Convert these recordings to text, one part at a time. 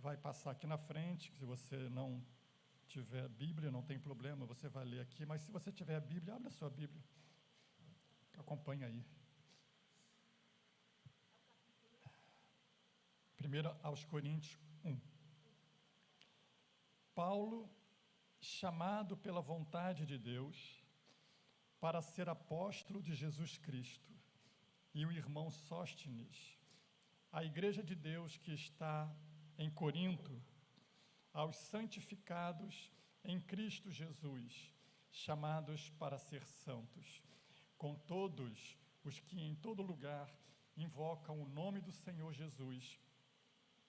vai passar aqui na frente, que se você não tiver Bíblia, não tem problema, você vai ler aqui, mas se você tiver a Bíblia, abre a sua Bíblia, acompanha aí. 1 aos Coríntios 1. Paulo, chamado pela vontade de Deus, para ser apóstolo de Jesus Cristo, e o irmão Sóstenes, a igreja de Deus que está em Corinto, aos santificados em Cristo Jesus, chamados para ser santos, com todos os que em todo lugar invocam o nome do Senhor Jesus,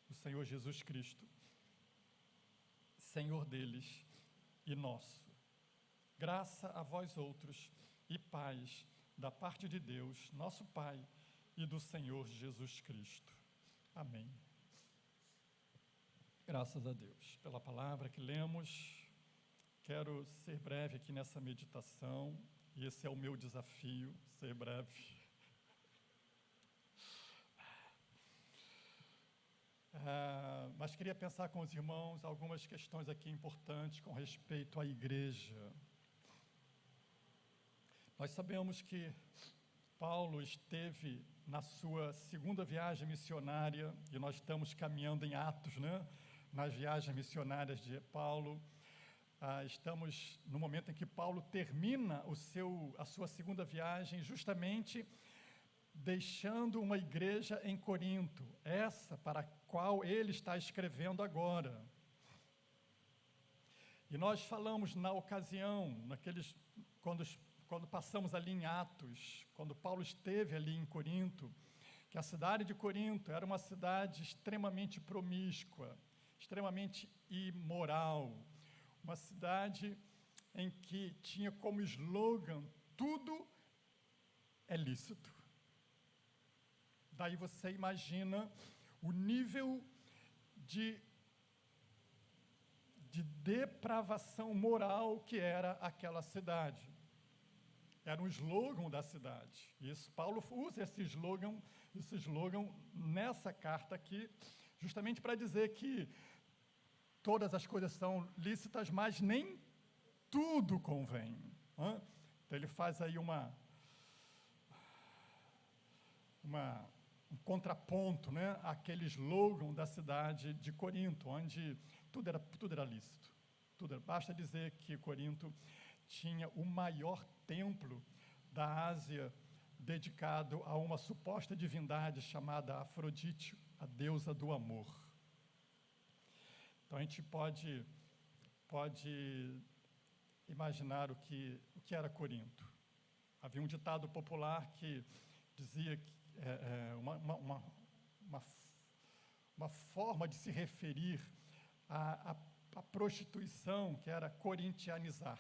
o Senhor Jesus Cristo, Senhor deles e nosso. Graça a vós outros e paz da parte de Deus, nosso Pai, e do Senhor Jesus Cristo. Amém. Graças a Deus pela palavra que lemos. Quero ser breve aqui nessa meditação, e esse é o meu desafio, ser breve. Mas queria pensar com os irmãos algumas questões aqui importantes com respeito à igreja. Nós sabemos que Paulo esteve na sua segunda viagem missionária, e nós estamos caminhando em Atos, né? Nas viagens missionárias de Paulo. Estamos no momento em que Paulo termina a sua segunda viagem, justamente deixando uma igreja em Corinto, essa para a qual ele está escrevendo agora. E nós falamos na ocasião, quando passamos ali em Atos, quando Paulo esteve ali em Corinto, que a cidade de Corinto era uma cidade extremamente promíscua, extremamente imoral, uma cidade em que tinha como slogan: tudo é lícito. Daí você imagina o nível de depravação moral que era aquela cidade. Era um slogan da cidade. Isso, Paulo usa esse slogan nessa carta aqui, justamente para dizer que todas as coisas são lícitas, mas nem tudo convém. Então ele faz aí um contraponto, né, àquele slogan da cidade de Corinto, onde tudo era lícito. Basta dizer que Corinto tinha o maior templo da Ásia, dedicado a uma suposta divindade chamada Afrodite, a deusa do amor. Então a gente pode imaginar o que era Corinto. Havia um ditado popular que dizia que uma forma de se referir à prostituição, que era corintianizar.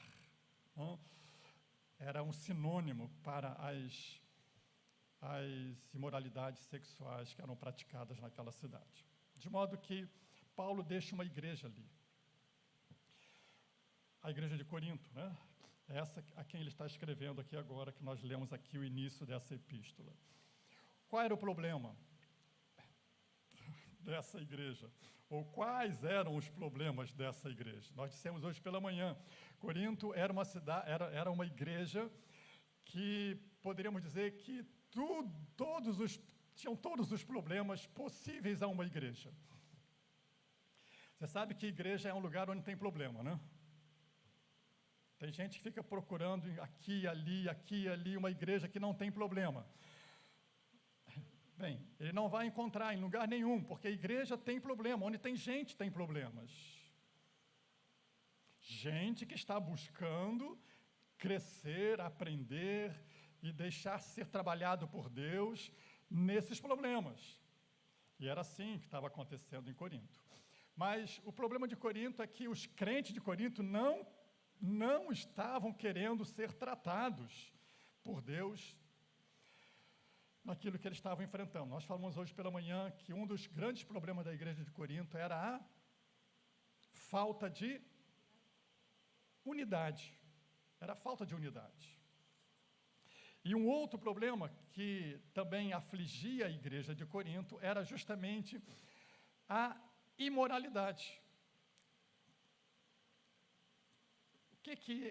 Era um sinônimo para as imoralidades sexuais que eram praticadas naquela cidade. De modo que Paulo deixa uma igreja ali. A igreja de Corinto, né? Essa a quem ele está escrevendo aqui agora, que nós lemos aqui o início dessa epístola. Qual era o problema dessa igreja? Ou quais eram os problemas dessa igreja? Nós dissemos hoje pela manhã, Corinto era uma cidade, era uma igreja que poderíamos dizer que tinham todos os problemas possíveis a uma igreja. Você sabe que igreja é um lugar onde tem problema, né? Tem gente que fica procurando aqui, ali, uma igreja que não tem problema. Bem, ele não vai encontrar em lugar nenhum, porque a igreja tem problema, onde tem gente tem problemas. Gente que está buscando crescer, aprender e deixar ser trabalhado por Deus nesses problemas. E era assim que estava acontecendo em Corinto. Mas o problema de Corinto é que os crentes de Corinto não estavam querendo ser tratados por Deus naquilo que eles estavam enfrentando. Nós falamos hoje pela manhã que um dos grandes problemas da igreja de Corinto era a falta de unidade. Era a falta de unidade. E um outro problema que também afligia a igreja de Corinto era justamente a imoralidade.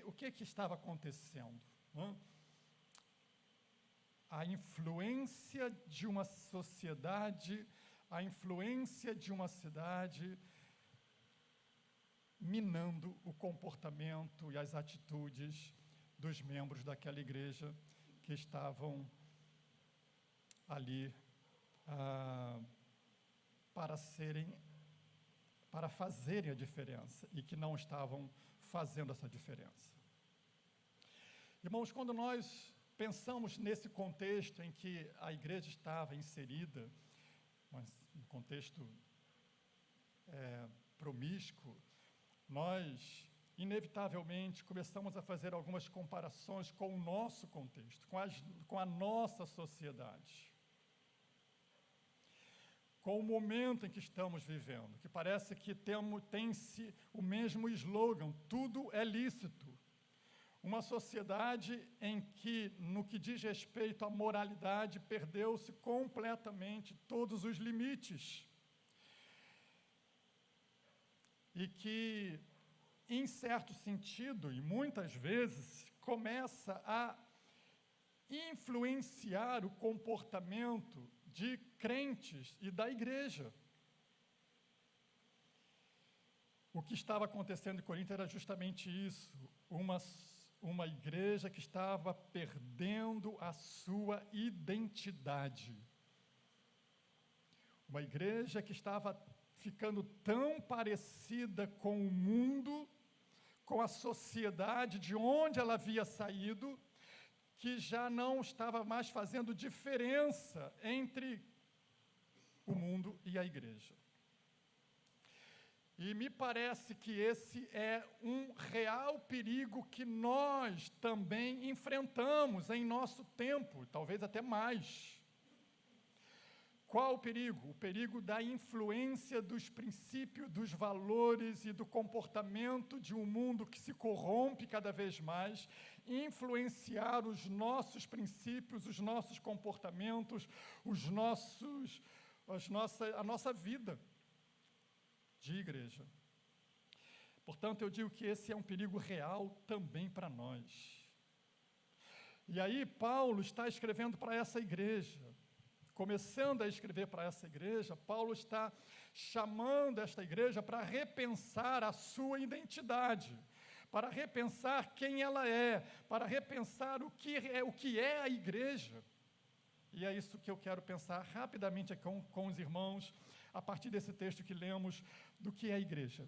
O que estava acontecendo? A influência de uma sociedade, a influência de uma cidade minando o comportamento e as atitudes dos membros daquela igreja que estavam ali para fazerem a diferença e que não estavam fazendo essa diferença. Irmãos, quando nós pensamos nesse contexto em que a igreja estava inserida, mas um contexto promíscuo, nós inevitavelmente começamos a fazer algumas comparações com o nosso contexto, com a nossa sociedade, com o momento em que estamos vivendo, que parece que tem-se o mesmo slogan: tudo é lícito. Uma sociedade em que, no que diz respeito à moralidade, perdeu-se completamente todos os limites. E que, em certo sentido, e muitas vezes, começa a influenciar o comportamento de crentes e da igreja. O que estava acontecendo em Corinto era justamente isso, uma igreja que estava perdendo a sua identidade. Uma igreja que estava ficando tão parecida com o mundo, com a sociedade de onde ela havia saído, que já não estava mais fazendo diferença entre o mundo e a igreja. E me parece que esse é um real perigo que nós também enfrentamos em nosso tempo, talvez até mais. Qual o perigo? O perigo da influência dos princípios, dos valores e do comportamento de um mundo que se corrompe cada vez mais, influenciar os nossos princípios, os nossos comportamentos, a nossa vida de igreja. Portanto, eu digo que esse é um perigo real também para nós. E aí, Paulo está escrevendo para essa igreja. Começando a escrever para essa igreja, Paulo está chamando esta igreja para repensar a sua identidade, para repensar quem ela é, para repensar o que é a igreja. E é isso que eu quero pensar rapidamente aqui com os irmãos, a partir desse texto que lemos, do que é a igreja.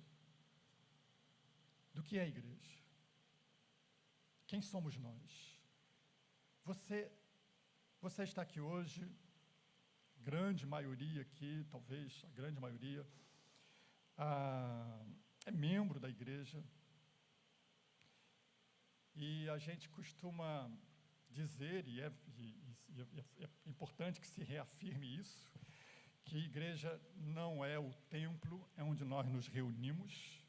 Do que é a igreja? Quem somos nós? Você está aqui hoje, grande maioria aqui, talvez a grande maioria, é membro da igreja. E a gente costuma dizer, e é importante que se reafirme isso, que igreja não é o templo, é onde nós nos reunimos.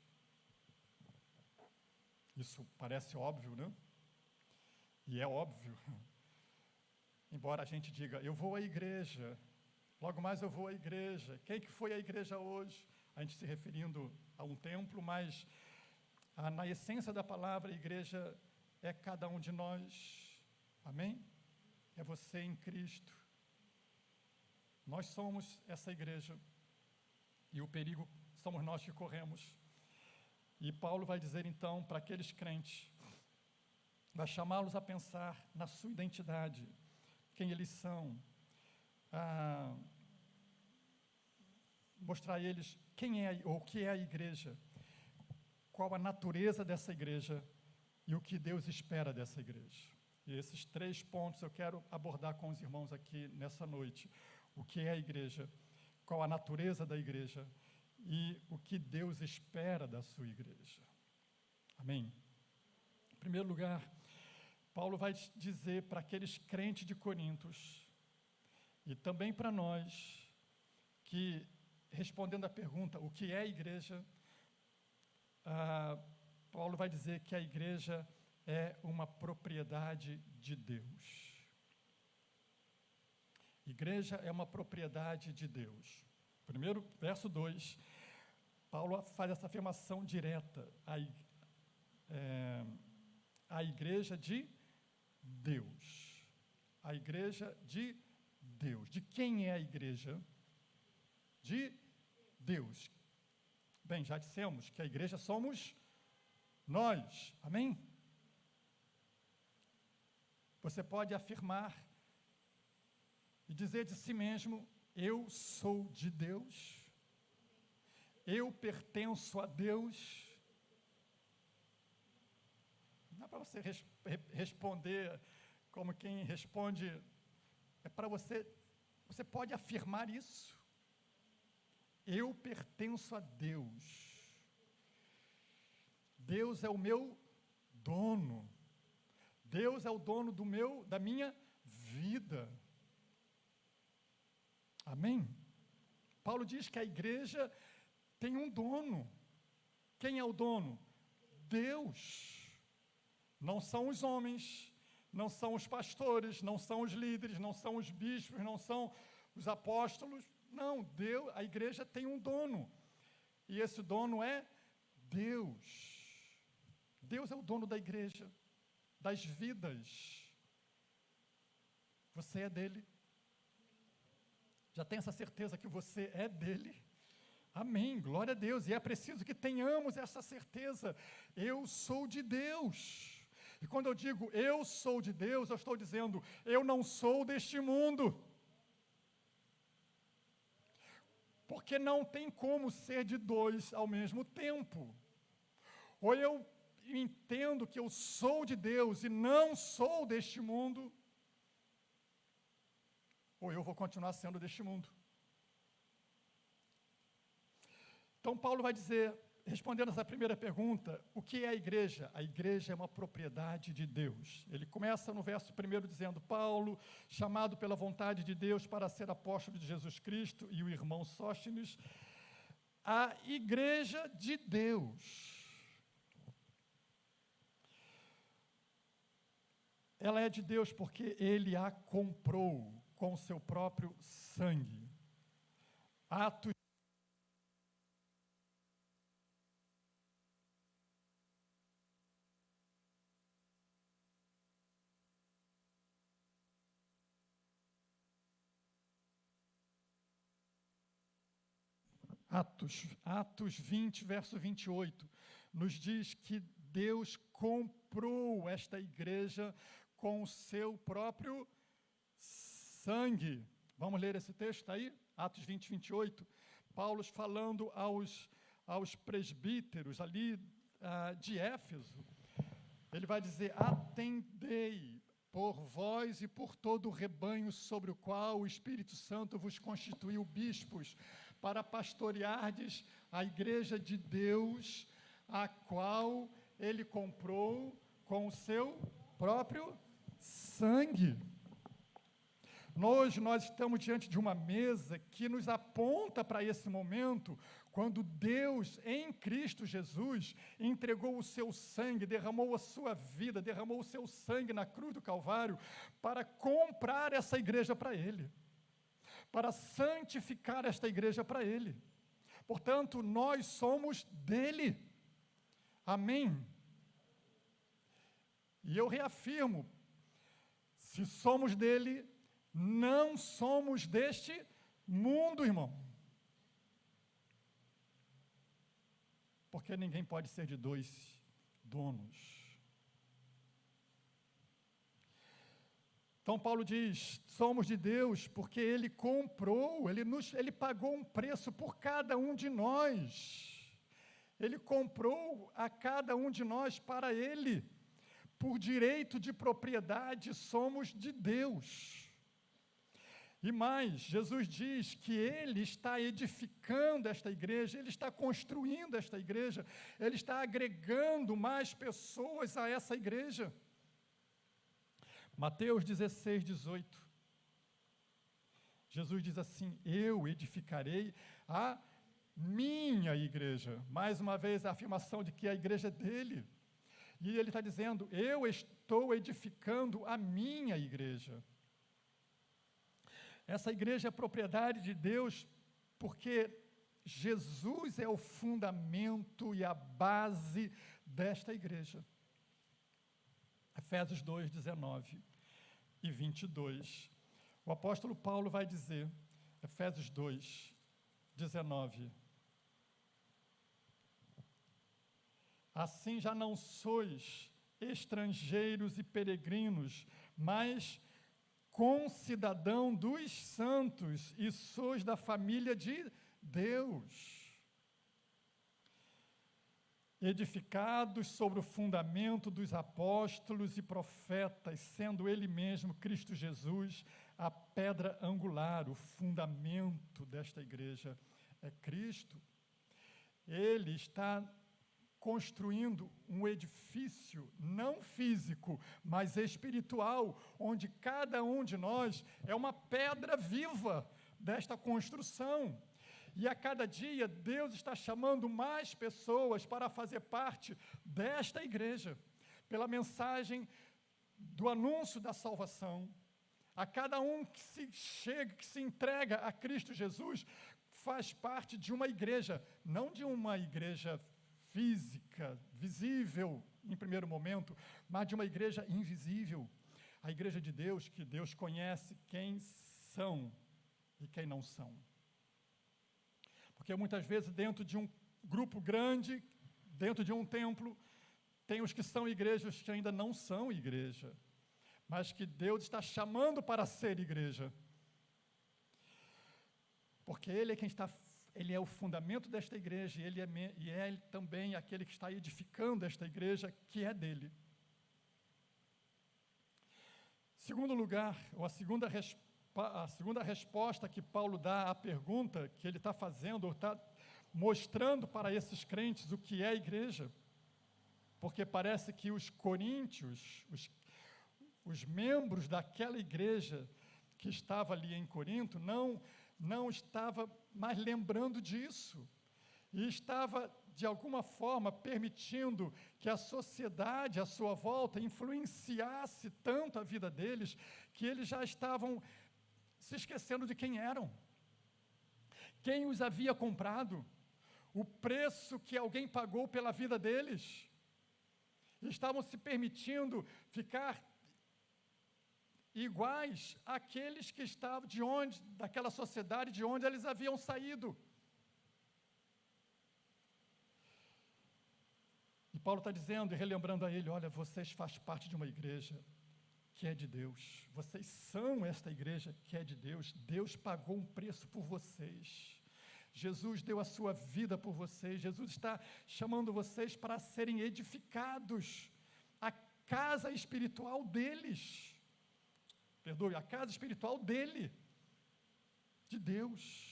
Isso parece óbvio, né? E é óbvio. Embora a gente diga, eu vou à igreja, logo mais eu vou à igreja. Quem que foi à igreja hoje? A gente se referindo a um templo, mas na essência da palavra, a igreja é cada um de nós. Amém? É você em Cristo. Nós somos essa igreja. E o perigo somos nós que corremos. E Paulo vai dizer então para aqueles crentes, vai chamá-los a pensar na sua identidade, quem eles são, mostrar a eles quem é ou o que é a igreja, qual a natureza dessa igreja e o que Deus espera dessa igreja. E esses 3 pontos eu quero abordar com os irmãos aqui nessa noite. O que é a igreja, qual a natureza da igreja e o que Deus espera da sua igreja. Amém? Em primeiro lugar, Paulo vai dizer para aqueles crentes de Corintos e também para nós que, respondendo à pergunta, o que é a igreja, Paulo vai dizer que a igreja é uma propriedade de Deus. Igreja é uma propriedade de Deus. Primeiro, verso 2, Paulo faz essa afirmação direta, a igreja de Deus. A igreja de Deus. De quem é a igreja? De Deus. Bem, já dissemos que a igreja somos nós. Amém? Você pode afirmar e dizer de si mesmo: eu sou de Deus. Eu pertenço a Deus. Não é para você responder como quem responde, é para você pode afirmar isso. Eu pertenço a Deus. Deus é o meu dono. Deus é o dono da minha vida. Amém? Paulo diz que a igreja tem um dono. Quem é o dono? Deus. Não são os homens, não são os pastores, não são os líderes, não são os bispos, não são os apóstolos. Não, Deus, a igreja tem um dono. E esse dono é Deus. Deus é o dono da igreja, das vidas. Você é dele. Já tem essa certeza que você é dele? Amém, glória a Deus. E é preciso que tenhamos essa certeza. Eu sou de Deus. E quando eu digo eu sou de Deus, eu estou dizendo, eu não sou deste mundo. Porque não tem como ser de dois ao mesmo tempo. Ou eu entendo que eu sou de Deus e não sou deste mundo, ou eu vou continuar sendo deste mundo. Então Paulo vai dizer, respondendo essa primeira pergunta, o que é a igreja? A igreja é uma propriedade de Deus. Ele começa no verso 1 dizendo, Paulo, chamado pela vontade de Deus para ser apóstolo de Jesus Cristo, e o irmão Sóstenes, a igreja de Deus. Ela é de Deus porque Ele a comprou com o seu próprio sangue. Atos 20, verso 28, nos diz que Deus comprou esta igreja com o seu próprio sangue. Vamos ler esse texto aí? Atos 20, 28. Paulo falando aos presbíteros ali de Éfeso. Ele vai dizer, atendei por vós e por todo o rebanho sobre o qual o Espírito Santo vos constituiu bispos, para pastoreardes a igreja de Deus, a qual Ele comprou com o seu próprio sangue. Hoje nós estamos diante de uma mesa que nos aponta para esse momento, quando Deus, em Cristo Jesus, entregou o seu sangue, derramou a sua vida, derramou o seu sangue na cruz do Calvário, para comprar essa igreja para Ele, para santificar esta igreja para Ele. Portanto, nós somos dele. Amém? E eu reafirmo, se somos dele, não somos deste mundo, irmão. Porque ninguém pode ser de dois donos. Então Paulo diz, somos de Deus porque Ele comprou, Ele pagou um preço por cada um de nós. Ele comprou a cada um de nós para Ele. Por direito de propriedade somos de Deus. E mais, Jesus diz que Ele está edificando esta igreja, Ele está construindo esta igreja, Ele está agregando mais pessoas a essa igreja. Mateus 16, 18. Jesus diz assim, eu edificarei a minha igreja. Mais uma vez a afirmação de que a igreja é dele. E ele está dizendo, eu estou edificando a minha igreja. Essa igreja é propriedade de Deus porque Jesus é o fundamento e a base desta igreja. Efésios 2, 19 e 22. O apóstolo Paulo vai dizer, Efésios 2, 19: assim já não sois estrangeiros e peregrinos, mas concidadão dos santos e sois da família de Deus, edificados sobre o fundamento dos apóstolos e profetas, sendo Ele mesmo, Cristo Jesus, a pedra angular. O fundamento desta igreja é Cristo. Ele está construindo um edifício não físico, mas espiritual, onde cada um de nós é uma pedra viva desta construção. E a cada dia, Deus está chamando mais pessoas para fazer parte desta igreja, pela mensagem do anúncio da salvação. A cada um que se chega, que se entrega a Cristo Jesus, faz parte de uma igreja, não de uma igreja física, visível em primeiro momento, mas de uma igreja invisível, a igreja de Deus, que Deus conhece quem são e quem não são. Porque muitas vezes dentro de um grupo grande, dentro de um templo, tem os que são igrejas que ainda não são igreja, mas que Deus está chamando para ser igreja. Porque Ele é quem está, Ele é o fundamento desta igreja, e Ele é também aquele que está edificando esta igreja, que é dele. Segundo lugar, ou a segunda resposta que Paulo dá à pergunta que ele está fazendo, ou está mostrando para esses crentes o que é a igreja, porque parece que os coríntios, os membros daquela igreja que estava ali em Corinto, não estava mais lembrando disso, e estava, de alguma forma, permitindo que a sociedade à sua volta influenciasse tanto a vida deles, que eles já estavam se esquecendo de quem eram, quem os havia comprado, o preço que alguém pagou pela vida deles. Estavam se permitindo ficar iguais àqueles que estavam daquela sociedade de onde eles haviam saído. E Paulo está dizendo e relembrando a ele: olha, vocês fazem parte de uma igreja que é de Deus, vocês são esta igreja que é de Deus, Deus pagou um preço por vocês, Jesus deu a sua vida por vocês, Jesus está chamando vocês para serem edificados, a casa espiritual deles, a casa espiritual dele, de Deus.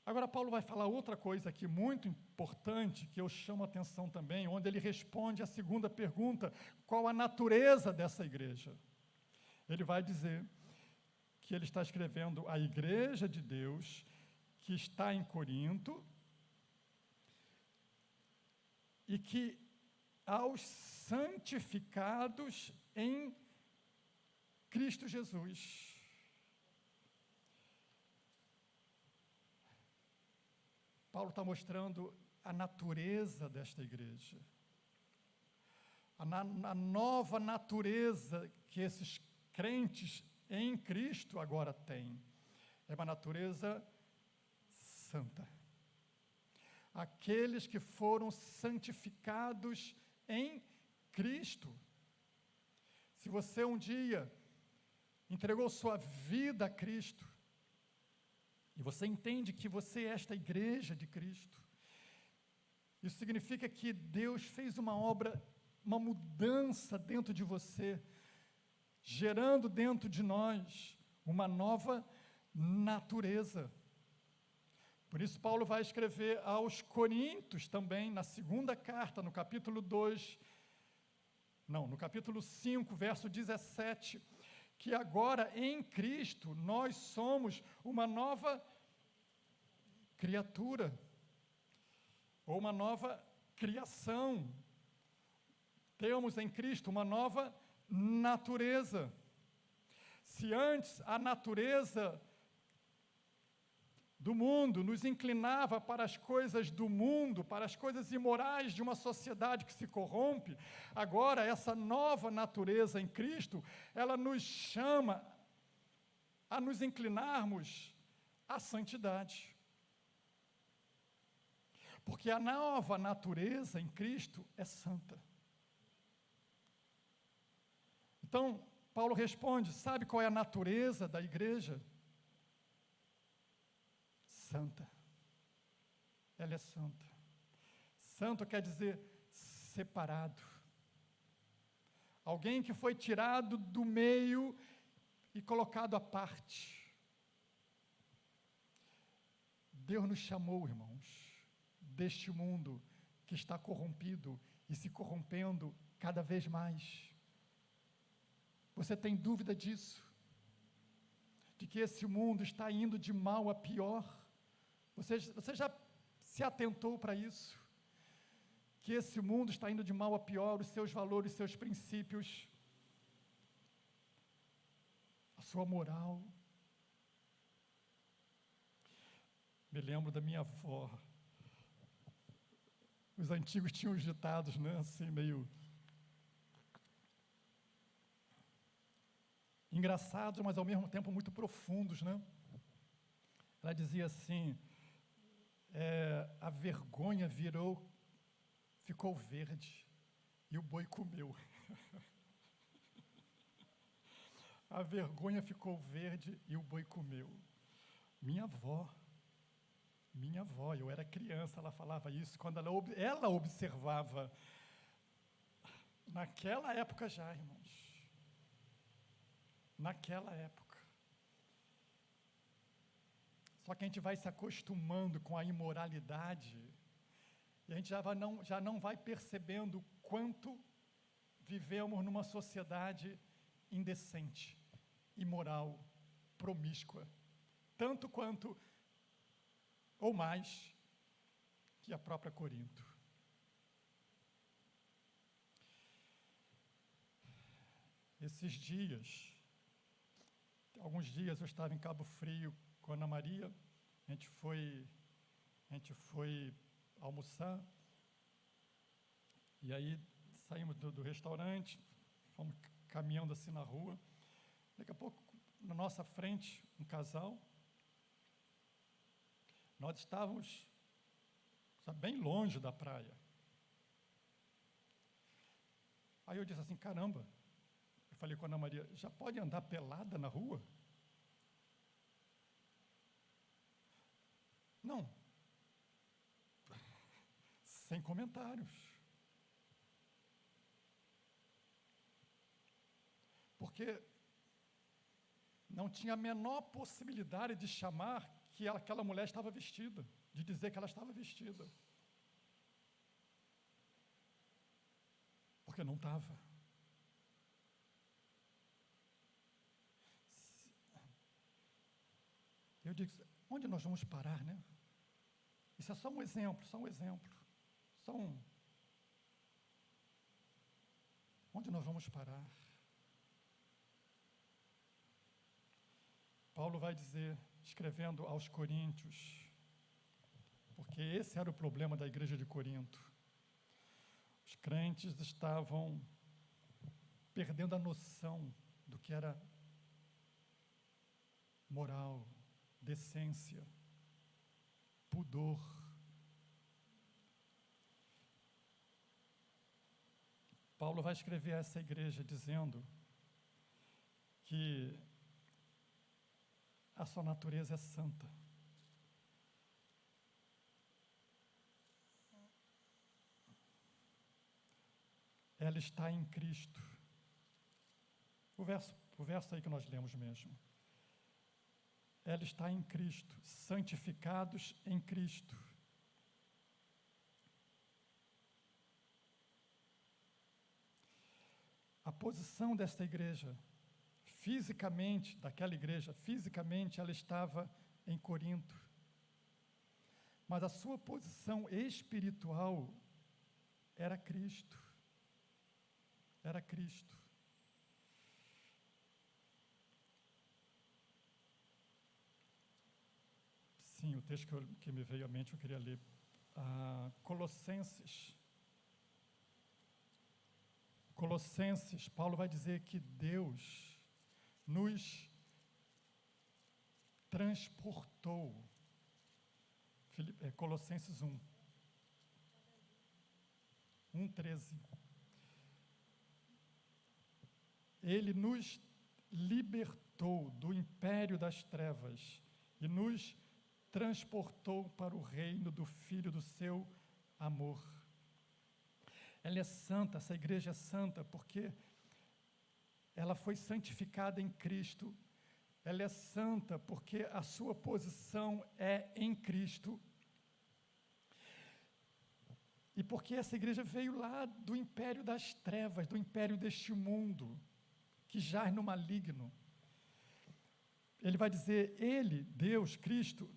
Agora Paulo vai falar outra coisa aqui muito importante, que eu chamo a atenção também, onde ele responde a segunda pergunta: qual a natureza dessa igreja? Ele vai dizer que ele está escrevendo a igreja de Deus, que está em Corinto, e que aos santificados em Cristo Jesus. Paulo está mostrando a natureza desta igreja, a nova natureza que esses crentes em Cristo agora têm. É uma natureza santa. Aqueles que foram santificados em Cristo. Se você um dia entregou sua vida a Cristo, e você entende que você é esta igreja de Cristo, isso significa que Deus fez uma obra, uma mudança dentro de você, gerando dentro de nós uma nova natureza. Por isso Paulo vai escrever aos Coríntios também, na segunda carta, no capítulo 5, verso 17, que agora em Cristo nós somos uma nova criatura, ou uma nova criação. Temos em Cristo uma nova natureza. Se antes a natureza do mundo, nos inclinava para as coisas do mundo, para as coisas imorais de uma sociedade que se corrompe. Agora, essa nova natureza em Cristo, ela nos chama a nos inclinarmos à santidade. Porque a nova natureza em Cristo é santa. Então, Paulo responde, sabe qual é a natureza da igreja? Santa. Ela é santa. Santo quer dizer separado. Alguém que foi tirado do meio e colocado à parte. Deus nos chamou, irmãos, deste mundo que está corrompido e se corrompendo cada vez mais. Você tem dúvida disso? De que esse mundo está indo de mal a pior? Você já se atentou para isso? Que esse mundo está indo de mal a pior, os seus valores, os seus princípios, a sua moral. Me lembro da minha avó. Os antigos tinham os ditados, né, assim, meio engraçados, mas ao mesmo tempo muito profundos, né? Ela dizia assim, a vergonha ficou verde, e o boi comeu. A vergonha ficou verde e o boi comeu. Minha avó, eu era criança, ela falava isso, quando ela observava, naquela época já, irmãos, naquela época. Só que a gente vai se acostumando com a imoralidade, e a gente já não vai percebendo quanto vivemos numa sociedade indecente, imoral, promíscua, tanto quanto, ou mais, que a própria Corinto. Esses dias, alguns dias eu estava em Cabo Frio com a Ana Maria, a gente foi almoçar, e aí saímos do restaurante, fomos caminhando assim na rua, daqui a pouco, na nossa frente, um casal, nós estávamos bem longe da praia. Aí eu disse assim, caramba, eu falei com a Ana Maria, já pode andar pelada na rua? Não. Sem comentários. Porque não tinha a menor possibilidade de chamar que aquela mulher estava vestida, de dizer que ela estava vestida. Porque não estava. Eu digo, onde nós vamos parar, né? Isso é só um exemplo, Onde nós vamos parar? Paulo vai dizer, escrevendo aos Coríntios, porque esse era o problema da igreja de Corinto. Os crentes estavam perdendo a noção do que era moral, decência, pudor. Paulo vai escrever a essa igreja dizendo que a sua natureza é santa. Ela está em Cristo. O verso aí que nós lemos mesmo. Ela está em Cristo, santificados em Cristo. A posição desta igreja, fisicamente, daquela igreja, fisicamente ela estava em Corinto. Mas a sua posição espiritual era Cristo. Era Cristo. Sim, o texto que me veio à mente eu queria ler. Colossenses. Colossenses, Paulo vai dizer que Deus nos transportou. Colossenses 1:13. Ele nos libertou do império das trevas e nos transportou para o reino do Filho do seu amor. Ela é santa, essa igreja é santa porque ela foi santificada em Cristo. Ela é santa porque a sua posição é em Cristo. E porque essa igreja veio lá do império das trevas, do império deste mundo, que jaz no maligno. Ele vai dizer, Deus, Cristo,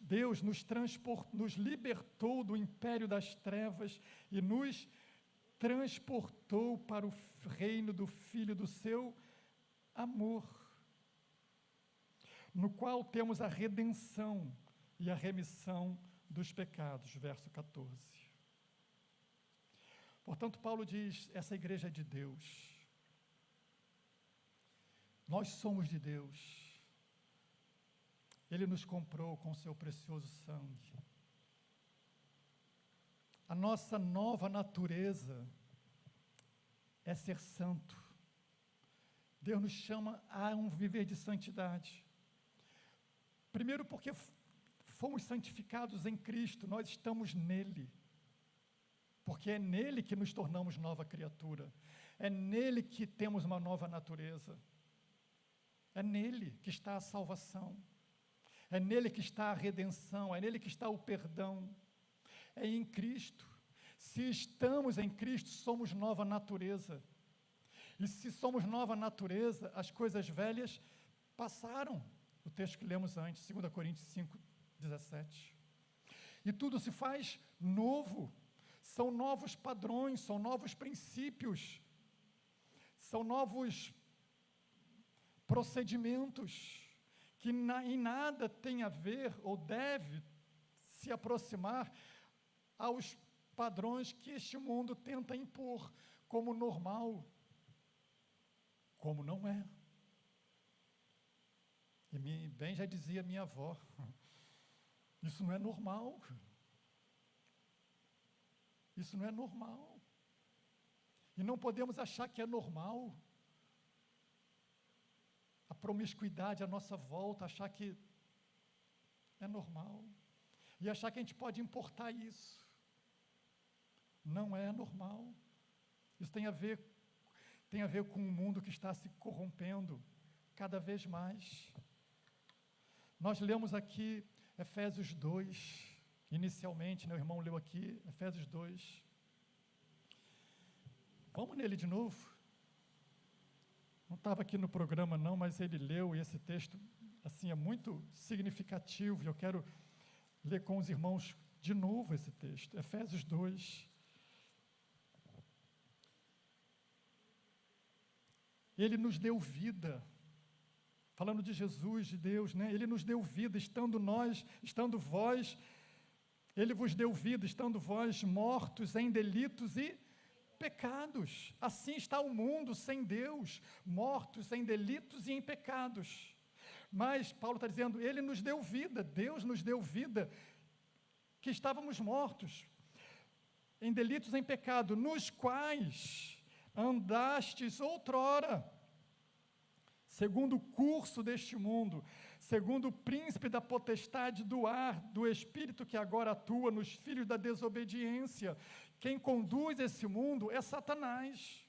Deus nos transportou, nos libertou do império das trevas e nos transportou para o reino do Filho do seu amor, no qual temos a redenção e a remissão dos pecados, verso 14. Portanto, Paulo diz, essa igreja é de Deus. Nós somos de Deus. Ele nos comprou com seu precioso sangue. A nossa nova natureza é ser santo. Deus nos chama a um viver de santidade. Primeiro porque fomos santificados em Cristo, nós estamos nele. Porque é nele que nos tornamos nova criatura. É nele que temos uma nova natureza. É nele que está a salvação. É nele que está a redenção. É nele que está o perdão. É em Cristo. Se estamos em Cristo, somos nova natureza. E se somos nova natureza, as coisas velhas passaram. O texto que lemos antes, 2 Coríntios 5:17. E tudo se faz novo. São novos padrões, são novos princípios, são novos procedimentos que em nada tem a ver ou deve se aproximar aos padrões que este mundo tenta impor como normal, como não é. E bem já dizia minha avó, isso não é normal. Isso não é normal. E não podemos achar que é normal a promiscuidade à nossa volta, achar que é normal. E achar que a gente pode importar isso. Não é normal. Isso tem a ver com um mundo que está se corrompendo cada vez mais. Nós lemos aqui Efésios 2, inicialmente, o irmão leu aqui, Efésios 2. Vamos nele de novo? Não estava aqui no programa não, mas ele leu, e esse texto, assim, é muito significativo, e eu quero ler com os irmãos de novo esse texto, Efésios 2. Ele nos deu vida, falando de Jesus, de Deus, né? Ele nos deu vida, estando vós, Ele vos deu vida, estando vós mortos em delitos e pecados. Assim está o mundo sem Deus, mortos em delitos e em pecados. Mas Paulo está dizendo, Ele nos deu vida, Deus nos deu vida, que estávamos mortos em delitos e em pecado, nos quais andastes outrora, segundo o curso deste mundo, segundo o príncipe da potestade do ar, do espírito que agora atua nos filhos da desobediência. Quem conduz esse mundo é Satanás.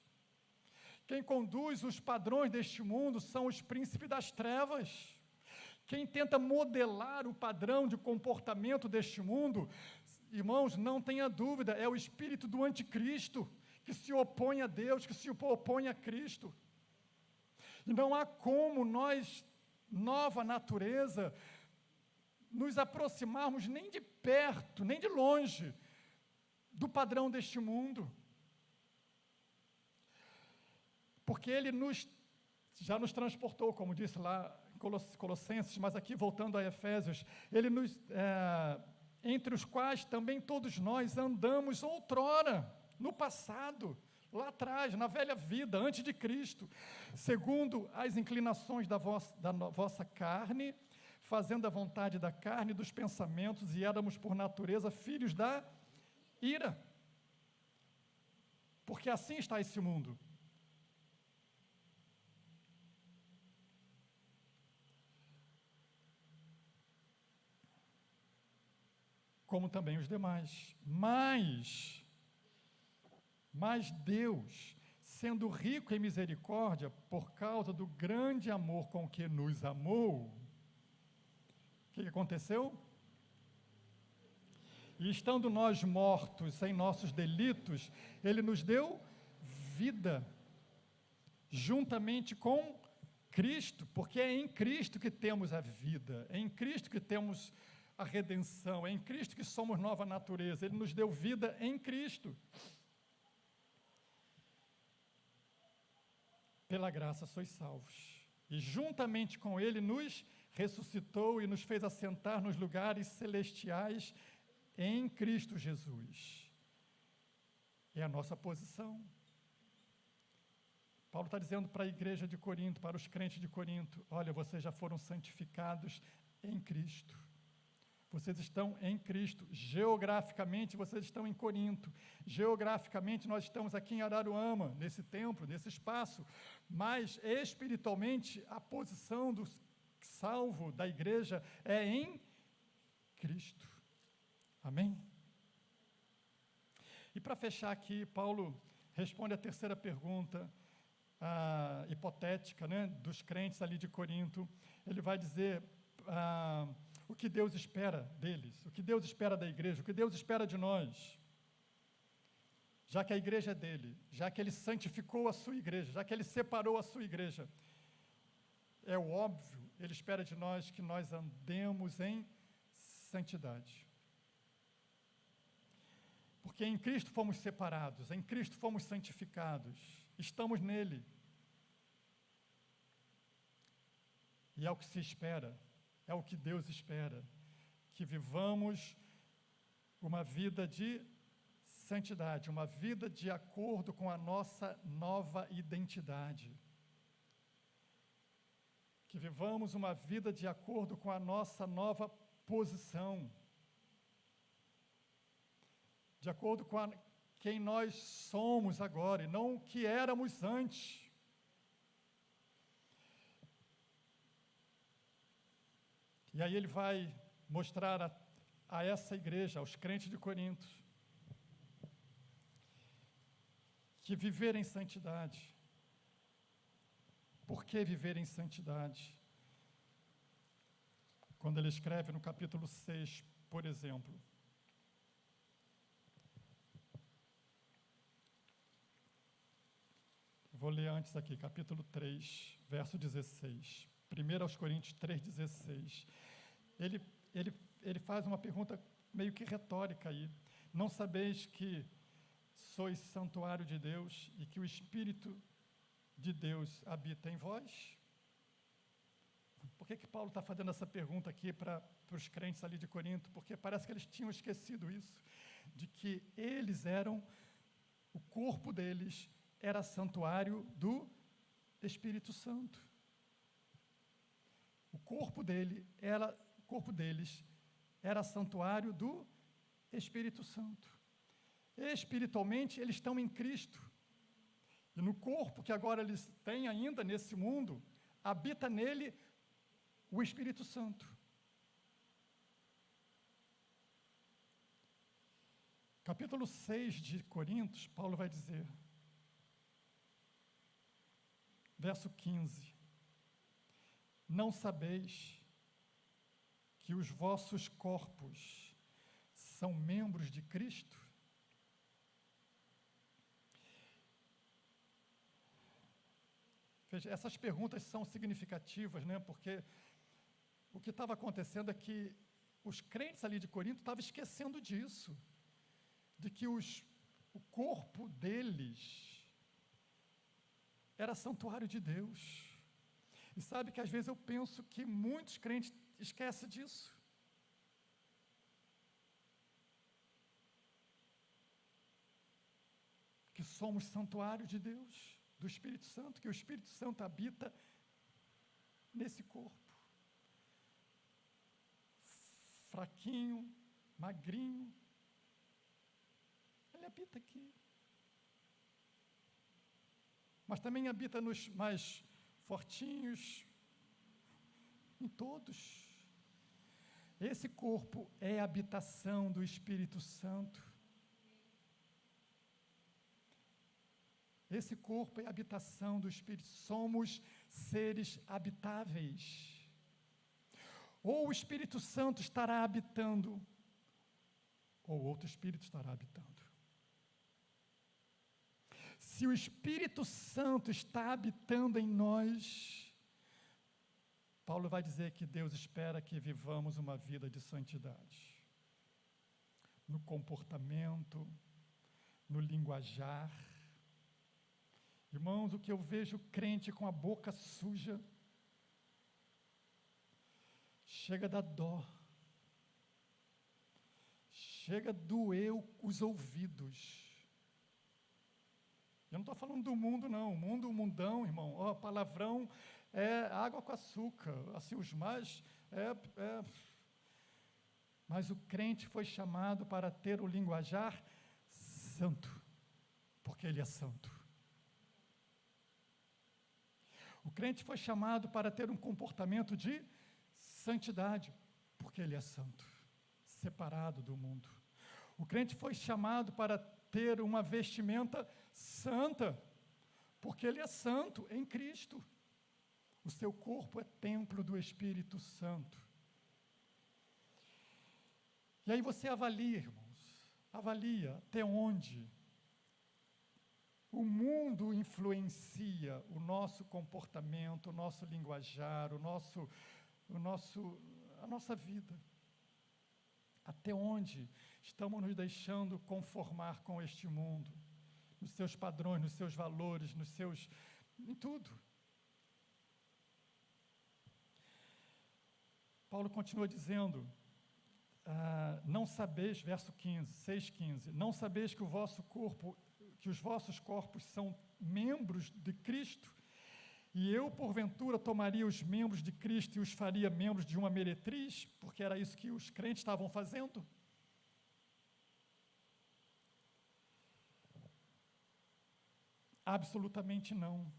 Quem conduz os padrões deste mundo são os príncipes das trevas. Quem tenta modelar o padrão de comportamento deste mundo, irmãos, não tenha dúvida, é o espírito do anticristo, que se opõe a Deus, que se opõe a Cristo. E não há como nós, nova natureza, nos aproximarmos nem de perto, nem de longe, do padrão deste mundo. Porque Ele já nos transportou, como disse lá em Colossenses, mas aqui voltando a Efésios, ele nos, entre os quais também todos nós andamos outrora, no passado, lá atrás, na velha vida, antes de Cristo, segundo as inclinações da vossa carne, fazendo a vontade da carne e dos pensamentos, e éramos por natureza filhos da ira. Porque assim está esse mundo. Como também os demais. Mas Deus, sendo rico em misericórdia, por causa do grande amor com que nos amou, o que aconteceu? E estando nós mortos em nossos delitos, Ele nos deu vida, juntamente com Cristo, porque é em Cristo que temos a vida, é em Cristo que temos a redenção, é em Cristo que somos nova natureza, Ele nos deu vida em Cristo. Pela graça sois salvos. E juntamente com Ele nos ressuscitou e nos fez assentar nos lugares celestiais em Cristo Jesus. É a nossa posição. Paulo está dizendo para a igreja de Corinto, para os crentes de Corinto: olha, vocês já foram santificados em Cristo. Vocês estão em Cristo. Geograficamente, vocês estão em Corinto. Geograficamente, nós estamos aqui em Araruama, nesse templo, nesse espaço. Mas, espiritualmente, a posição do salvo da igreja é em Cristo. Amém? E para fechar aqui, Paulo responde a terceira pergunta, hipotética, né, dos crentes ali de Corinto. Ele vai dizer o que Deus espera deles, o que Deus espera da igreja, o que Deus espera de nós. Já que a igreja é dele, já que ele santificou a sua igreja, já que ele separou a sua igreja, é óbvio, ele espera de nós que nós andemos em santidade. Porque em Cristo fomos separados, em Cristo fomos santificados, estamos nele. E é o que se espera, é o que Deus espera, que vivamos uma vida de santidade, uma vida de acordo com a nossa nova identidade. Que vivamos uma vida de acordo com a nossa nova posição. De acordo com quem nós somos agora, e não o que éramos antes. E aí ele vai mostrar a essa igreja, aos crentes de Corinto, que viver em santidade. Por que viver em santidade? Quando ele escreve no capítulo 6, por exemplo, vou ler antes aqui, capítulo 3, verso 16. 1 Coríntios 3,16. Ele faz uma pergunta meio que retórica aí. Não sabeis que sois santuário de Deus e que o Espírito de Deus habita em vós? Por que Paulo está fazendo essa pergunta aqui para os crentes ali de Corinto? Porque parece que eles tinham esquecido isso, de que eles eram, o corpo deles era santuário do Espírito Santo. O corpo deles era santuário do Espírito Santo. Espiritualmente, eles estão em Cristo. E no corpo que agora eles têm ainda nesse mundo, habita nele o Espírito Santo. Capítulo 6 de Coríntios, Paulo vai dizer, verso 15: não sabeis que os vossos corpos são membros de Cristo? Veja, essas perguntas são significativas, né? Porque o que estava acontecendo é que os crentes ali de Corinto estavam esquecendo disso, de que o corpo deles era santuário de Deus. E sabe que às vezes eu penso que muitos crentes esquecem disso. Que somos santuário de Deus, do Espírito Santo, que o Espírito Santo habita nesse corpo. Fraquinho, magrinho, ele habita aqui. Mas também habita nos mais fortinhos, em todos. Esse corpo é a habitação do Espírito Santo. Esse corpo é a habitação do Espírito. Somos seres habitáveis. Ou o Espírito Santo estará habitando, ou outro Espírito estará habitando. Se o Espírito Santo está habitando em nós, Paulo vai dizer que Deus espera que vivamos uma vida de santidade. No comportamento, no linguajar. Irmãos, o que eu vejo crente com a boca suja, chega a dar dó. Chega a doer os ouvidos. Eu não estou falando do mundo, não. O mundo, o mundão, irmão, ó, palavrão é água com açúcar. Assim, os mais... Mas o crente foi chamado para ter o linguajar santo, porque ele é santo. O crente foi chamado para ter um comportamento de santidade, porque ele é santo, separado do mundo. O crente foi chamado para ter uma vestimenta santa, porque ele é santo em Cristo. O seu corpo é templo do Espírito Santo. E aí você avalia, irmãos, avalia até onde o mundo influencia o nosso comportamento, o nosso linguajar, a nossa vida. Até onde estamos nos deixando conformar com este mundo, nos seus padrões, nos seus valores, em tudo. Paulo continua dizendo, não sabeis, verso 15, 6,15, não sabeis que os vossos corpos são membros de Cristo, e eu, porventura, tomaria os membros de Cristo e os faria membros de uma meretriz, porque era isso que os crentes estavam fazendo? Absolutamente não.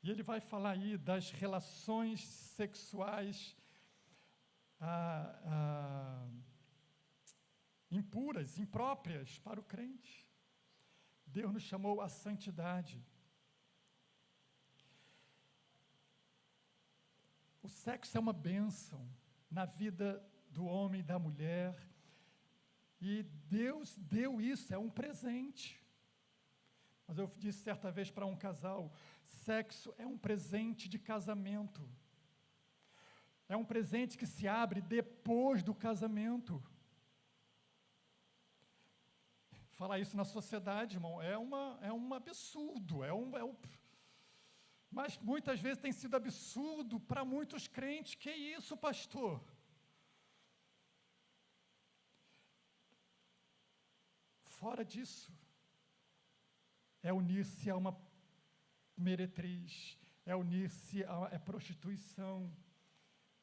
E ele vai falar aí das relações sexuais impuras, impróprias para o crente. Deus nos chamou à santidade. O sexo é uma bênção na vida do homem e da mulher, e Deus deu isso, é um presente. Mas eu disse certa vez para um casal, sexo é um presente de casamento. É um presente que se abre depois do casamento. Falar isso na sociedade, irmão, é um absurdo, mas muitas vezes tem sido absurdo para muitos crentes. Que isso, pastor? Fora disso, é unir-se a uma meretriz, é unir-se a prostituição,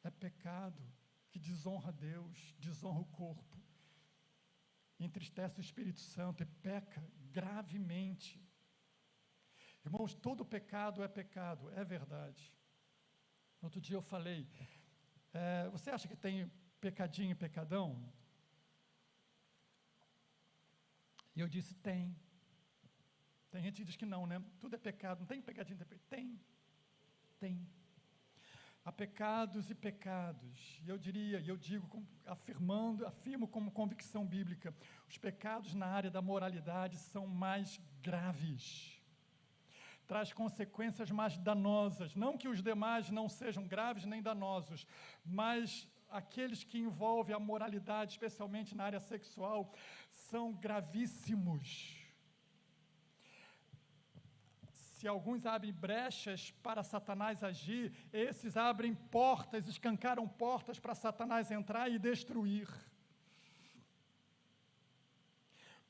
é pecado que desonra a Deus, desonra o corpo, entristece o Espírito Santo e peca gravemente. Irmãos, todo pecado, é verdade. Outro dia eu falei, você acha que tem pecadinho e pecadão? E eu disse, tem. Tem gente que diz que não, né? Tudo é pecado, não tem pecadinho, tem. Há pecados e pecados. E eu digo, afirmo como convicção bíblica, os pecados na área da moralidade são mais graves. Traz consequências mais danosas. Não que os demais não sejam graves nem danosos, mas aqueles que envolvem a moralidade, especialmente na área sexual, são gravíssimos. se alguns abrem brechas para Satanás agir, esses abrem portas, escancaram portas para Satanás entrar e destruir.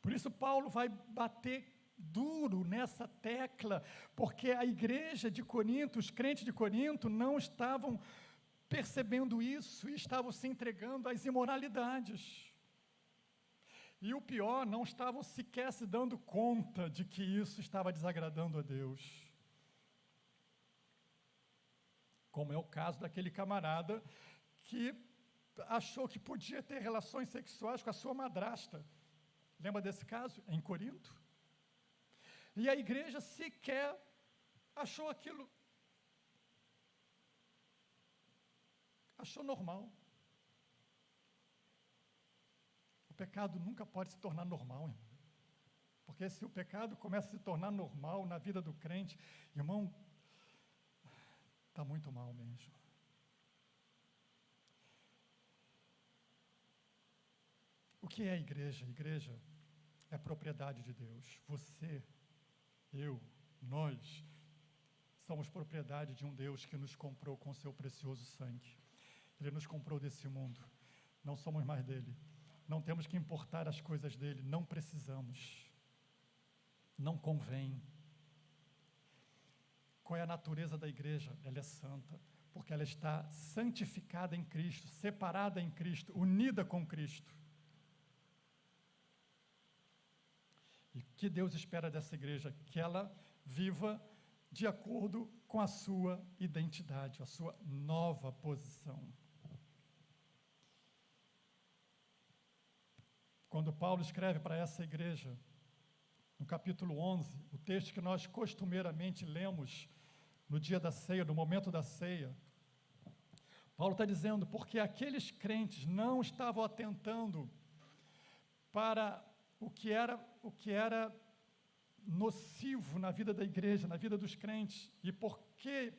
Por isso Paulo vai bater duro nessa tecla, porque a igreja de Corinto, os crentes de Corinto, não estavam percebendo isso e estavam se entregando às imoralidades. E o pior, não estavam sequer se dando conta de que isso estava desagradando a Deus. Como é o caso daquele camarada que achou que podia ter relações sexuais com a sua madrasta. Lembra desse caso? Em Corinto? E a igreja sequer achou aquilo, achou normal. O pecado nunca pode se tornar normal, irmão. Porque se o pecado começa a se tornar normal na vida do crente, irmão, está muito mal mesmo. O que é a igreja? A igreja é propriedade de Deus. Você, eu, nós, somos propriedade de um Deus que nos comprou com seu precioso sangue. Ele nos comprou desse mundo. Não somos mais dele. Não temos que importar as coisas dele, não precisamos. Não convém. Qual é a natureza da igreja? Ela é santa, porque ela está santificada em Cristo, separada em Cristo, unida com Cristo. E o que Deus espera dessa igreja? Que ela viva de acordo com a sua identidade, a sua nova posição. Quando Paulo escreve para essa igreja, no capítulo 11, o texto que nós costumeiramente lemos no dia da ceia, no momento da ceia, Paulo está dizendo, porque aqueles crentes não estavam atentando para o que era nocivo na vida da igreja, na vida dos crentes, e porque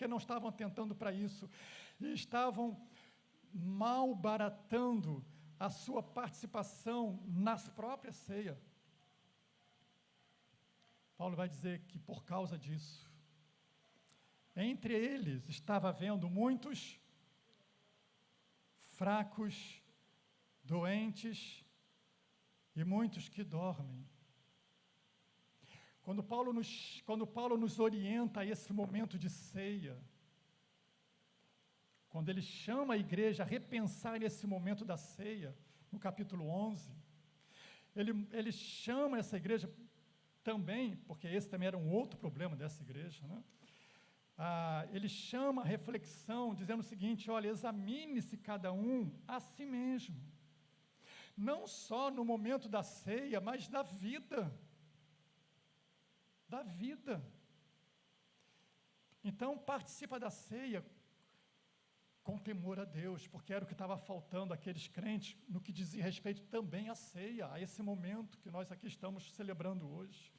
não estavam atentando para isso, e estavam malbaratando a sua participação nas próprias ceias. Paulo vai dizer que por causa disso, entre eles estava havendo muitos fracos, doentes e muitos que dormem. Quando Paulo nos orienta a esse momento de ceia, quando ele chama a igreja a repensar esse momento da ceia, no capítulo 11, ele chama essa igreja também, porque esse também era um outro problema dessa igreja, né? Ele chama a reflexão, dizendo o seguinte, olha, examine-se cada um a si mesmo, não só no momento da ceia, mas da vida, Então, participa da ceia com temor a Deus, porque era o que estava faltando àqueles crentes, no que dizia respeito também à ceia, a esse momento que nós aqui estamos celebrando hoje.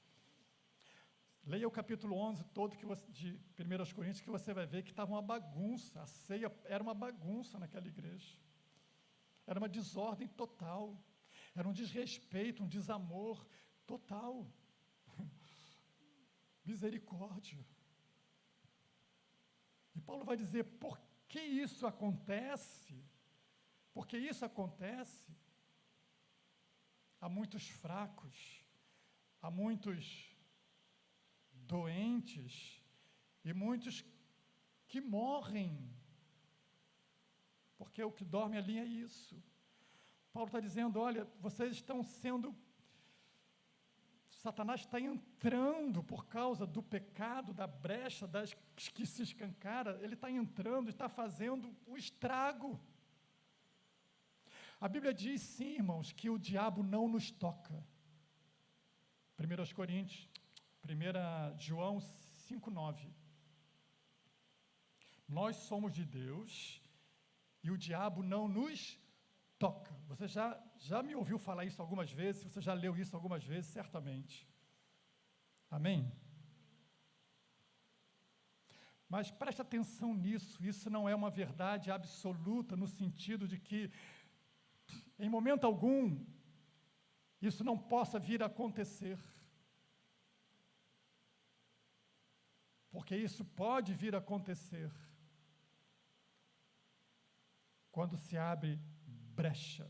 Leia o capítulo 11 todo de 1 Coríntios, que você vai ver que estava uma bagunça, a ceia era uma bagunça naquela igreja, era uma desordem total, era um desrespeito, um desamor total, misericórdia. E Paulo vai dizer, por que isso acontece? Porque isso acontece, há muitos fracos, há muitos doentes e muitos que morrem, porque o que dorme ali é isso. Paulo está dizendo, olha, vocês estão sendo, Satanás está entrando por causa do pecado, da brecha, que se escancara, ele está entrando, está fazendo o estrago. A Bíblia diz, sim, irmãos, que o diabo não nos toca. 1 João 5,9. Nós somos de Deus e o diabo não nos toca. Você já me ouviu falar isso algumas vezes, você já leu isso algumas vezes, certamente. Amém? Mas preste atenção nisso, isso não é uma verdade absoluta, no sentido de que, em momento algum, isso não possa vir a acontecer. porque isso pode vir a acontecer quando se abre brecha,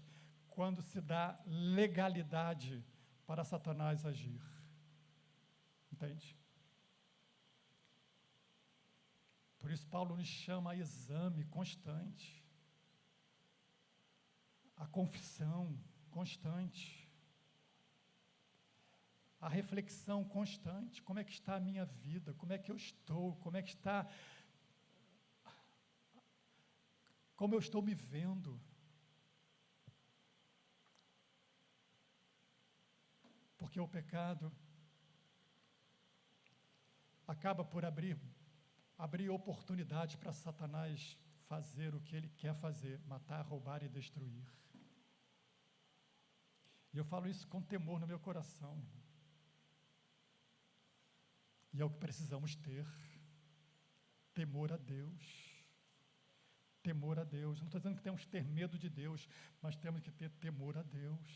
quando se dá legalidade para Satanás agir. Entende? Por isso Paulo nos chama a exame constante, a confissão constante, a reflexão constante. Como é que está a minha vida? Como é que eu estou? Como eu estou me vendo? Porque o pecado acaba por abrir oportunidades para Satanás fazer o que ele quer fazer, matar, roubar e destruir. E eu falo isso com temor no meu coração. E é o que precisamos ter, temor a Deus. Temor a Deus. Não estou dizendo que temos que ter medo de Deus, mas temos que ter temor a Deus.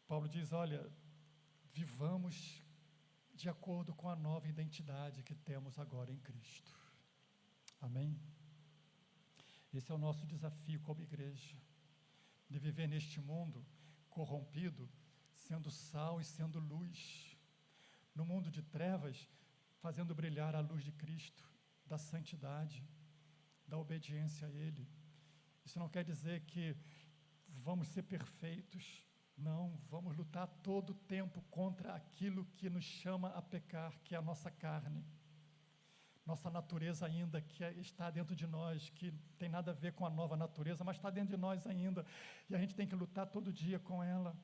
Paulo diz, olha, vivamos de acordo com a nova identidade que temos agora em Cristo. Amém? Esse é o nosso desafio como igreja, de viver neste mundo corrompido, sendo sal e sendo luz. No mundo de trevas, fazendo brilhar a luz de Cristo, da santidade, da obediência a Ele. Isso não quer dizer que vamos ser perfeitos. Não, vamos lutar todo o tempo contra aquilo que nos chama a pecar, que é a nossa carne. Nossa natureza ainda, que está dentro de nós, que tem nada a ver com a nova natureza, mas está dentro de nós ainda. E a gente tem que lutar todo dia com ela.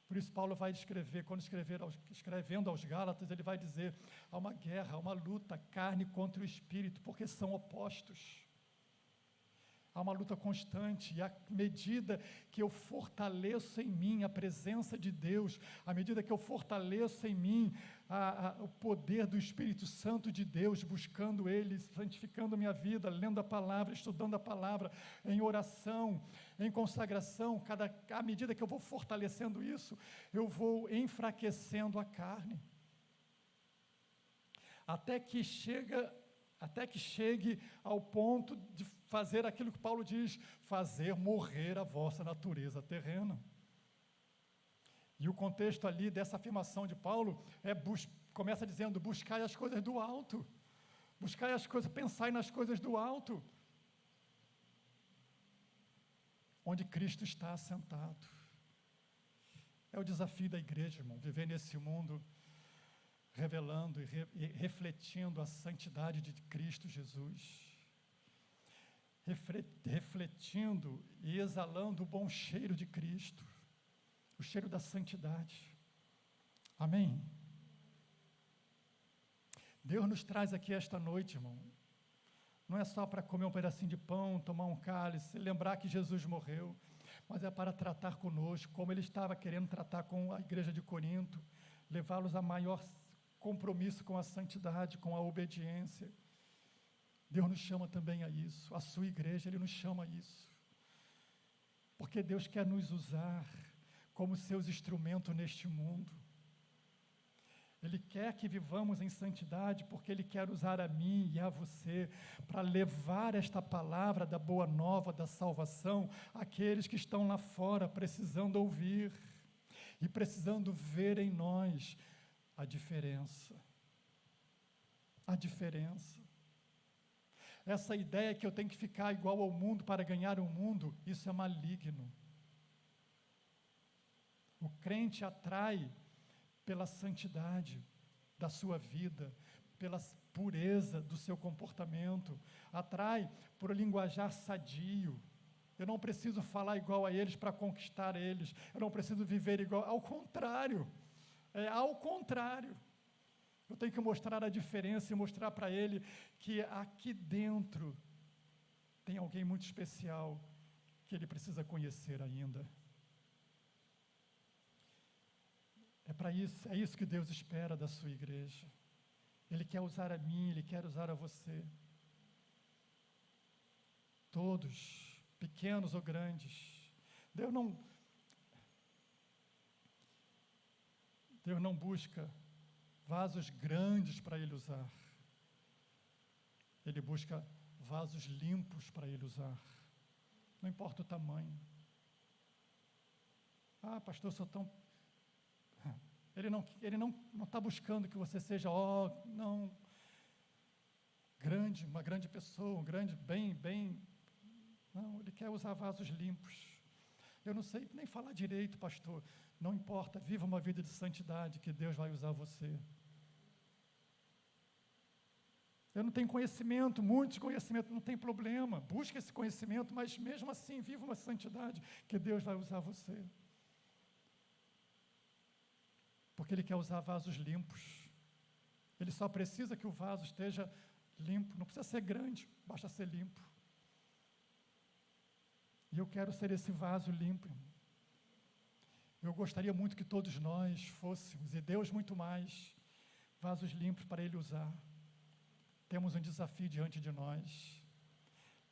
Por isso Paulo vai escrever, quando escrevendo aos Gálatas, ele vai dizer, há uma guerra, há uma luta, carne contra o espírito, porque são opostos. Há uma luta constante, e à medida que eu fortaleço em mim a presença de Deus, à medida que eu fortaleço em mim o poder do Espírito Santo de Deus, buscando Ele, santificando a minha vida, lendo a palavra, estudando a palavra, em oração, em consagração, à medida que eu vou fortalecendo isso, eu vou enfraquecendo a carne, até que chegue ao ponto de fazer aquilo que Paulo diz, fazer morrer a vossa natureza terrena. E o contexto ali dessa afirmação de Paulo começa dizendo, buscai as coisas do alto, buscai as coisas, pensai nas coisas do alto, onde Cristo está assentado. É o desafio da igreja, irmão, viver nesse mundo revelando e refletindo a santidade de Cristo Jesus, refletindo e exalando o bom cheiro de Cristo, o cheiro da santidade. Amém? Deus nos traz aqui esta noite, irmão, não é só para comer um pedacinho de pão, tomar um cálice, lembrar que Jesus morreu, mas é para tratar conosco, como Ele estava querendo tratar com a igreja de Corinto, levá-los a maior compromisso com a santidade, com a obediência. Deus nos chama também a isso, a sua igreja, Ele nos chama a isso, porque Deus quer nos usar como seus instrumentos neste mundo. Ele quer que vivamos em santidade, porque Ele quer usar a mim e a você para levar esta palavra da boa nova, da salvação, àqueles que estão lá fora precisando ouvir e precisando ver em nós a diferença. A diferença. Essa ideia que eu tenho que ficar igual ao mundo para ganhar o mundo, isso é maligno. O crente atrai pela santidade da sua vida, pela pureza do seu comportamento, atrai por linguajar sadio. Eu não preciso falar igual a eles para conquistar eles, eu não preciso viver igual, ao contrário. Ao contrário, eu tenho que mostrar a diferença e mostrar para ele que aqui dentro tem alguém muito especial que ele precisa conhecer ainda. É isso que Deus espera da sua igreja. Ele quer usar a mim, Ele quer usar a você. Todos, pequenos ou grandes. Deus não... Deus não busca vasos grandes para Ele usar. Ele busca vasos limpos para Ele usar. Não importa o tamanho. Ah, pastor, eu sou tão... Ele não está buscando que você seja, não, grande, uma grande pessoa, um grande, bem. Não, Ele quer usar vasos limpos. Eu não sei nem falar direito, pastor. Não importa, viva uma vida de santidade, que Deus vai usar você. Eu não tenho conhecimento, muitos conhecimentos, não tem problema. Busque esse conhecimento, mas mesmo assim, viva uma santidade, que Deus vai usar você. Porque Ele quer usar vasos limpos. Ele só precisa que o vaso esteja limpo. Não precisa ser grande, basta ser limpo. E eu quero ser esse vaso limpo. Eu gostaria muito que todos nós fôssemos, e Deus muito mais, vasos limpos para Ele usar. Temos um desafio diante de nós,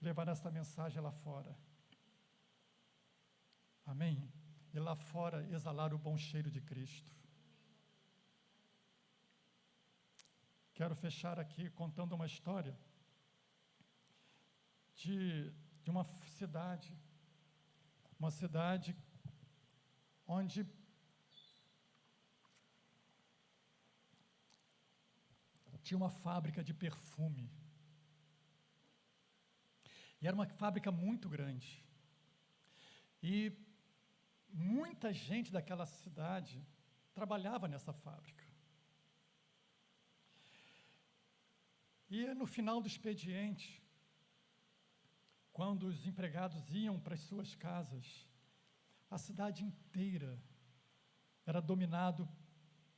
levar essa mensagem lá fora. Amém? E lá fora exalar o bom cheiro de Cristo. Quero fechar aqui contando uma história de uma cidade onde tinha uma fábrica de perfume. E era uma fábrica muito grande. E muita gente daquela cidade trabalhava nessa fábrica. E no final do expediente, quando os empregados iam para as suas casas, a cidade inteira era dominado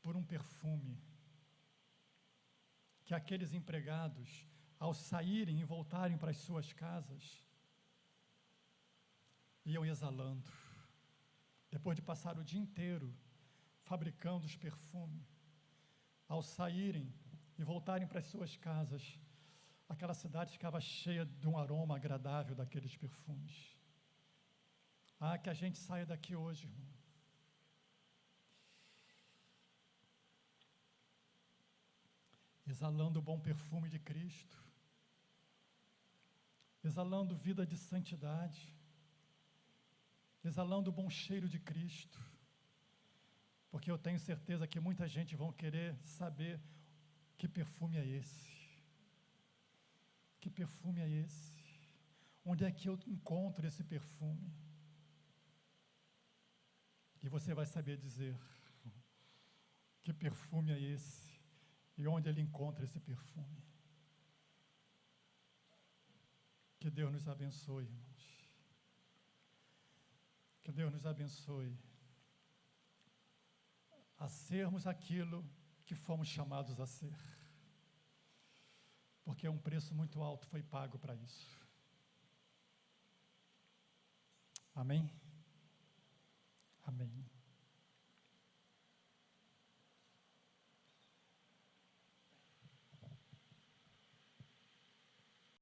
por um perfume que aqueles empregados, ao saírem e voltarem para as suas casas, iam exalando. Depois de passar o dia inteiro fabricando os perfumes, ao saírem e voltarem para as suas casas, aquela cidade ficava cheia de um aroma agradável daqueles perfumes. Ah, que a gente saia daqui hoje, irmão, exalando o bom perfume de Cristo, exalando vida de santidade, exalando o bom cheiro de Cristo, porque eu tenho certeza que muita gente vai querer saber que perfume é esse. Que perfume é esse? Onde é que eu encontro esse perfume? E você vai saber dizer que perfume é esse e onde ele encontra esse perfume. Que Deus nos abençoe, irmãos. Que Deus nos abençoe a sermos aquilo que fomos chamados a ser. Porque um preço muito alto foi pago para isso. Amém?